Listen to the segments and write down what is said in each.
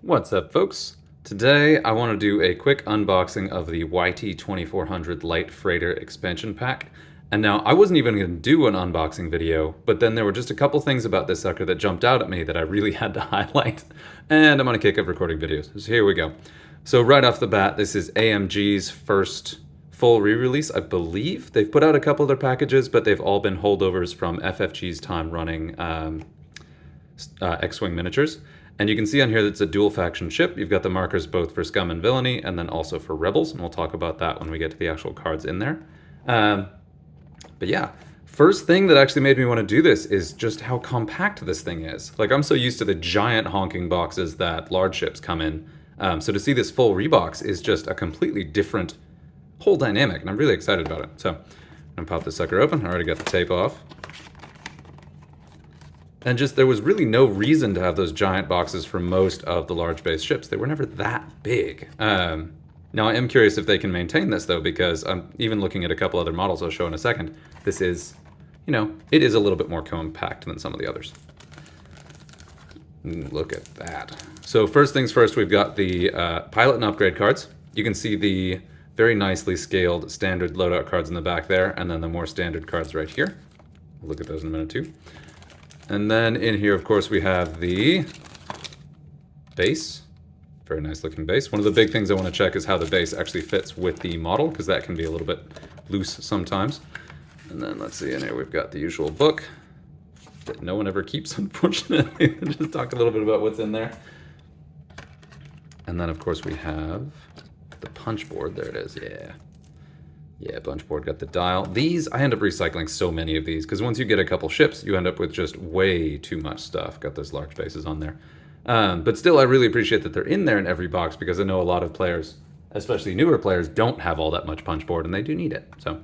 What's up, folks? Today I want to do a quick unboxing of the YT-2400 Light Freighter expansion pack. And now I wasn't even going to do an unboxing video, but then there were just a couple things about this sucker that jumped out at me that I really had to highlight. And I'm going to kick up recording videos. So here we go. So right off the bat, this is AMG's first full re-release, I believe. They've put out a couple other packages, but they've all been holdovers from FFG's time running X-Wing miniatures. And you can see on here that it's a dual faction ship. You've got the markers both for Scum and Villainy, and then also for Rebels, and we'll talk about that when we get to the actual cards in there. But yeah, first thing that actually made me want to do this is just how compact this thing is. Like, I'm so used to the giant honking boxes that large ships come in. So to see this full rebox is just a completely different whole dynamic, and I'm really excited about it. So I'm gonna pop this sucker open. I already got the tape off. And just, there was really no reason to have those giant boxes for most of the large base ships. They were never that big. Now I am curious if they can maintain this though, because I'm even looking at a couple other models I'll show in a second. This is, you know, it is a little bit more compact than some of the others. Look at that. So first things first, we've got the pilot and upgrade cards. You can see the very nicely scaled standard loadout cards in the back there, and then the more standard cards right here. We'll look at those in a minute too. And then in here, of course, we have the base. Very nice looking base. One of the big things I want to check is how the base actually fits with the model, because that can be a little bit loose sometimes. And then let's see, in here we've got the usual book that no one ever keeps, unfortunately. Just talk a little bit about what's in there. And then, of course, we have the punch board. There it is, yeah. Yeah, punch board, got the dial. These, I end up recycling so many of these, because once you get a couple ships, you end up with just way too much stuff. Got those large bases on there. But still, I really appreciate that they're in there in every box, because I know a lot of players, especially newer players, don't have all that much punch board, and they do need it. So,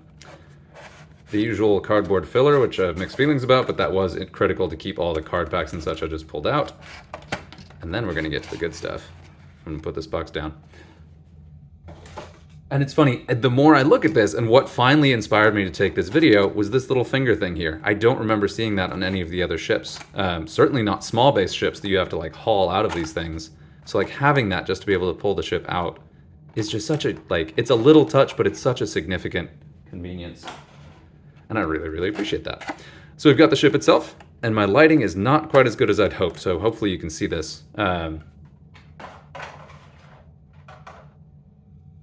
the usual cardboard filler, which I have mixed feelings about, but that was critical to keep all the card packs and such I just pulled out. And then we're going to get to the good stuff. I'm going to put this box down. And it's funny, the more I look at this, and what finally inspired me to take this video was this little finger thing here. I don't remember seeing that on any of the other ships. Certainly not small base ships that you have to like haul out of these things. So like having that just to be able to pull the ship out is just such a, like, it's a little touch, but it's such a significant convenience. And I really, really appreciate that. So we've got the ship itself, and my lighting is not quite as good as I'd hoped, so hopefully you can see this.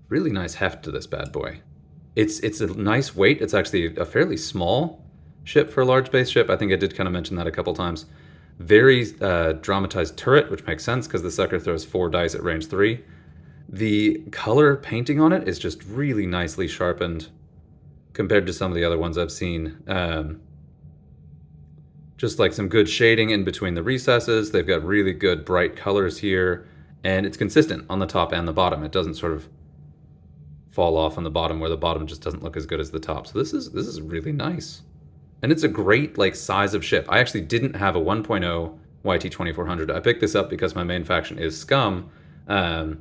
Really nice heft to this bad boy. It's a nice weight. It's actually a fairly small ship for a large base ship. I think I did kind of mention that a couple times. Very dramatized turret, which makes sense because the sucker throws 4 dice at range 3. The color painting on it is just really nicely sharpened compared to some of the other ones I've seen. Just like some good shading in between the recesses. They've got really good bright colors here, and it's consistent on the top and the bottom. It doesn't sort of fall off on the bottom where the bottom just doesn't look as good as the top. So this is really nice. And it's a great like size of ship. I actually didn't have a 1.0 YT-2400. I picked this up because my main faction is Scum. What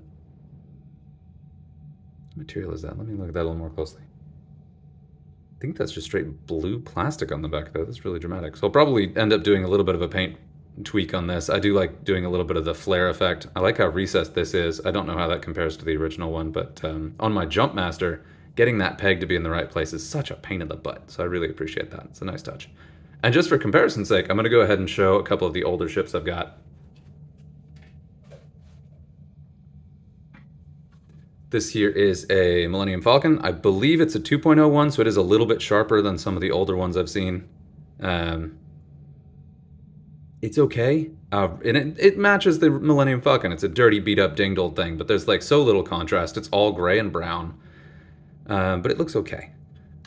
material is that? Let me look at that a little more closely. I think that's just straight blue plastic on the back though. That's really dramatic. So I'll probably end up doing a little bit of a paint tweak on this. I do like doing a little bit of the flare effect. I like how recessed this is. I don't know how that compares to the original one, but on my Jumpmaster, getting that peg to be in the right place is such a pain in the butt. So I really appreciate that. It's a nice touch. And just for comparison's sake, I'm going to go ahead and show a couple of the older ships I've got. This here is a Millennium Falcon. I believe it's a 2.01, so it is a little bit sharper than some of the older ones I've seen. It's okay, and it matches the Millennium Falcon. It's a dirty, beat-up, dinged old thing, but there's like so little contrast. It's all gray and brown, but it looks okay.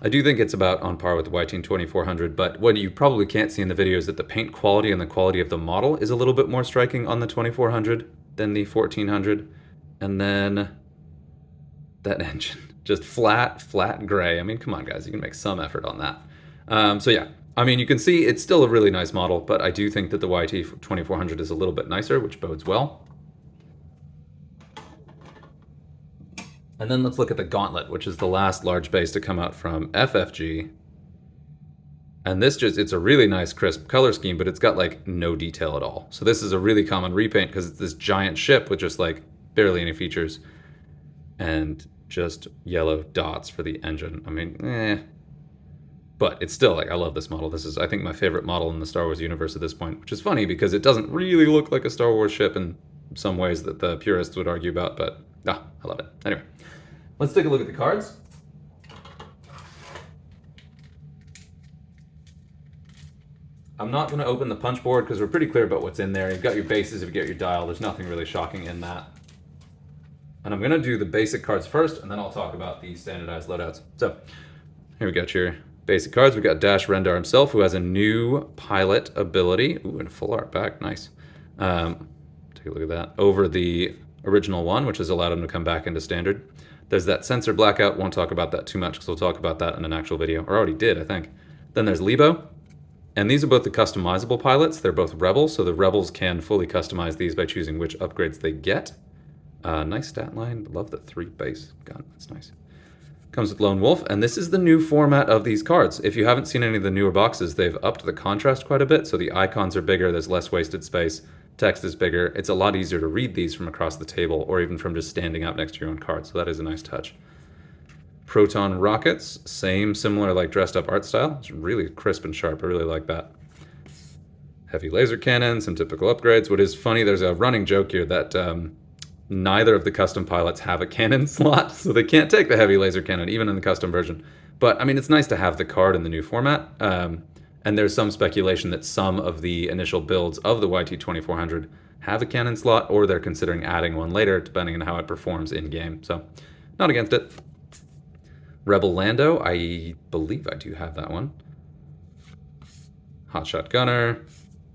I do think it's about on par with the YT-2400, but what you probably can't see in the video is that the paint quality and the quality of the model is a little bit more striking on the 2400 than the 1400. And then that engine, just flat gray. I mean, come on, guys, you can make some effort on that. So yeah. I mean, you can see it's still a really nice model, but I do think that the YT-2400 is a little bit nicer, which bodes well. And then let's look at the Gauntlet, which is the last large base to come out from FFG. And this it's a really nice crisp color scheme, but it's got like no detail at all. So this is a really common repaint because it's this giant ship with just like barely any features and just yellow dots for the engine. I mean, but it's still like, I love this model. This is, I think, my favorite model in the Star Wars universe at this point, which is funny because it doesn't really look like a Star Wars ship in some ways that the purists would argue about, but I love it. Anyway, let's take a look at the cards. I'm not going to open the punch board because we're pretty clear about what's in there. You've got your bases, you've got your dial. There's nothing really shocking in that. And I'm going to do the basic cards first, and then I'll talk about the standardized loadouts. So here we got your basic cards. We've got Dash Rendar himself, who has a new pilot ability. Ooh, and full art back. Nice. Take a look at that. Over the original one, which has allowed him to come back into standard. There's that sensor blackout. Won't talk about that too much because we'll talk about that in an actual video. Or already did, I think. Then there's Lebo. And these are both the customizable pilots. They're both Rebels, so the Rebels can fully customize these by choosing which upgrades they get. Nice stat line. Love the 3 base gun. That's nice. Comes with Lone Wolf, and this is the new format of these cards. If you haven't seen any of the newer boxes, they've upped the contrast quite a bit, so the icons are bigger, there's less wasted space, text is bigger. It's a lot easier to read these from across the table, or even from just standing up next to your own card, so that is a nice touch. Proton rockets, similar like dressed up art style. It's really crisp and sharp. I really like that. Heavy laser cannon, some typical upgrades. What is funny, there's a running joke here that neither of the custom pilots have a cannon slot, so they can't take the heavy laser cannon, even in the custom version. But I mean, it's nice to have the card in the new format. And there's some speculation that some of the initial builds of the YT-2400 have a cannon slot, or they're considering adding one later, depending on how it performs in-game. So, not against it. Rebel Lando, I believe I do have that one. Hotshot Gunner,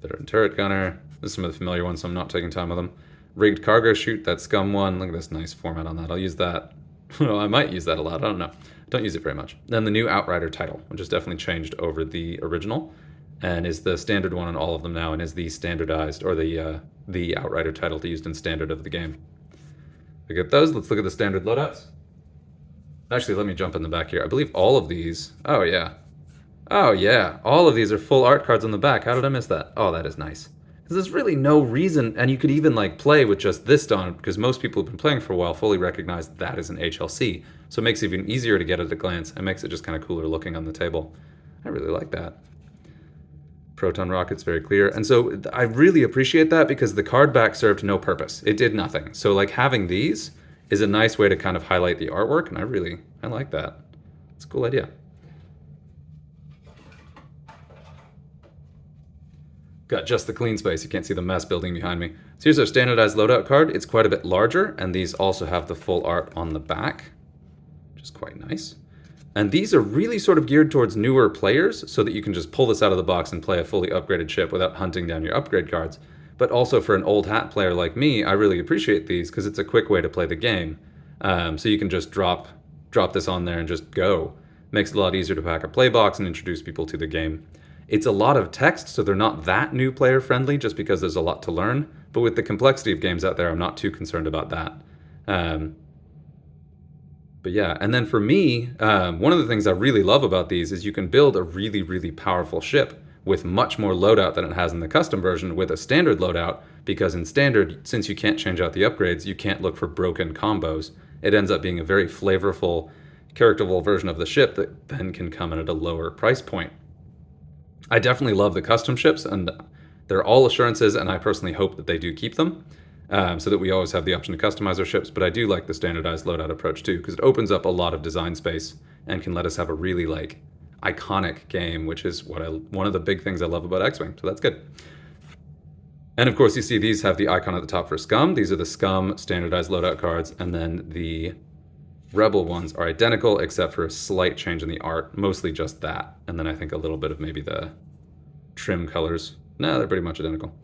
Veteran Turret Gunner. This is some of the familiar ones, so I'm not taking time with them. Rigged Cargo Chute, that Scum one. Look at this nice format on that. I'll use that. Well, I might use that a lot. I don't know. Don't use it very much. Then the new Outrider title, which has definitely changed over the original, and is the standard one on all of them now, and is the standardized, or the Outrider title used in standard of the game. Look at those. Let's look at the standard loadouts. Actually, let me jump in the back here. I believe all of these... Oh, yeah. Oh, yeah. All of these are full art cards on the back. How did I miss that? Oh, that is nice. Because there's really no reason... And you could even, like, play with just this done, because most people who've been playing for a while fully recognize that is an HLC. So it makes it even easier to get at a glance. It makes it just kind of cooler looking on the table. I really like that. Proton rocket's very clear. And so I really appreciate that, because the card back served no purpose. It did nothing. So, like, having these... is a nice way to kind of highlight the artwork, and I like that. It's a cool idea. Got just the clean space. You can't see the mess building behind me. So here's our standardized loadout card. It's quite a bit larger, and these also have the full art on the back, which is quite nice. And these are really sort of geared towards newer players, so that you can just pull this out of the box and play a fully upgraded ship without hunting down your upgrade cards. But also for an old hat player like me, I really appreciate these because it's a quick way to play the game. So you can just drop this on there and just go. Makes it a lot easier to pack a play box and introduce people to the game. It's a lot of text, so they're not that new player friendly just because there's a lot to learn. But with the complexity of games out there, I'm not too concerned about that. But yeah, and then for me, one of the things I really love about these is you can build a really, really powerful ship with much more loadout than it has in the custom version with a standard loadout, because in standard, since you can't change out the upgrades, you can't look for broken combos. It ends up being a very flavorful, characterful version of the ship that then can come in at a lower price point. I definitely love the custom ships, and they're all assurances, and I personally hope that they do keep them, so that we always have the option to customize our ships, but I do like the standardized loadout approach too, because it opens up a lot of design space and can let us have a really, like, iconic game, which is one of the big things I love about X-Wing, so that's good. And of course, you see these have the icon at the top for Scum. These are the Scum standardized loadout cards, and then the Rebel ones are identical, except for a slight change in the art, mostly just that, and then I think a little bit of maybe the trim colors. No, they're pretty much identical.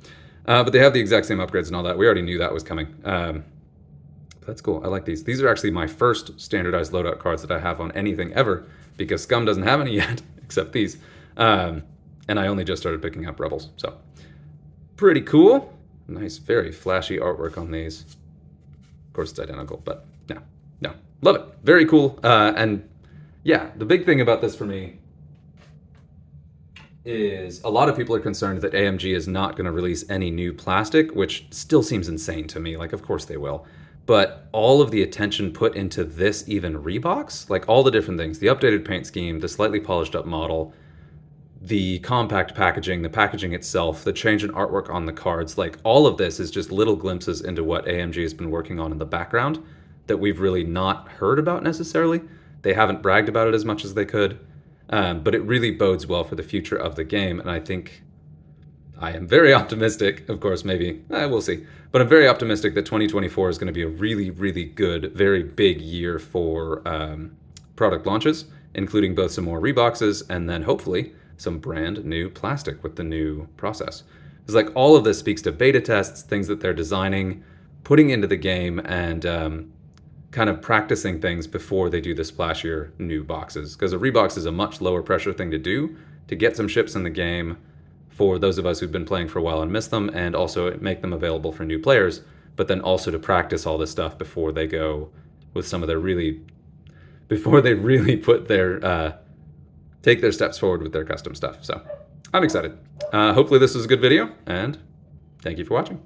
But they have the exact same upgrades and all that. We already knew that was coming. That's cool. I like these. These are actually my first standardized loadout cards that I have on anything ever, because Scum doesn't have any yet, except these. And I only just started picking up Rebels, so pretty cool. Nice, very flashy artwork on these. Of course, it's identical, but no, love it. Very cool. And yeah, the big thing about this for me is a lot of people are concerned that AMG is not going to release any new plastic, which still seems insane to me. Like, of course they will. But all of the attention put into this even rebox, like all the different things, the updated paint scheme, the slightly polished up model, the compact packaging, the packaging itself, the change in artwork on the cards, like all of this is just little glimpses into what AMG has been working on in the background that we've really not heard about necessarily. They haven't bragged about it as much as they could, but it really bodes well for the future of the game, and I think I am very optimistic. Of course, maybe, we'll see. But I'm very optimistic that 2024 is going to be a really, really good, very big year for product launches, including both some more reboxes and then hopefully some brand new plastic with the new process. It's like all of this speaks to beta tests, things that they're designing, putting into the game, and kind of practicing things before they do the splashier new boxes. Because a rebox is a much lower pressure thing to do to get some ships in the game for those of us who've been playing for a while and missed them, and also make them available for new players, but then also to practice all this stuff before they go with some of their before they really put their, take their steps forward with their custom stuff. So I'm excited. Hopefully this was a good video, and thank you for watching.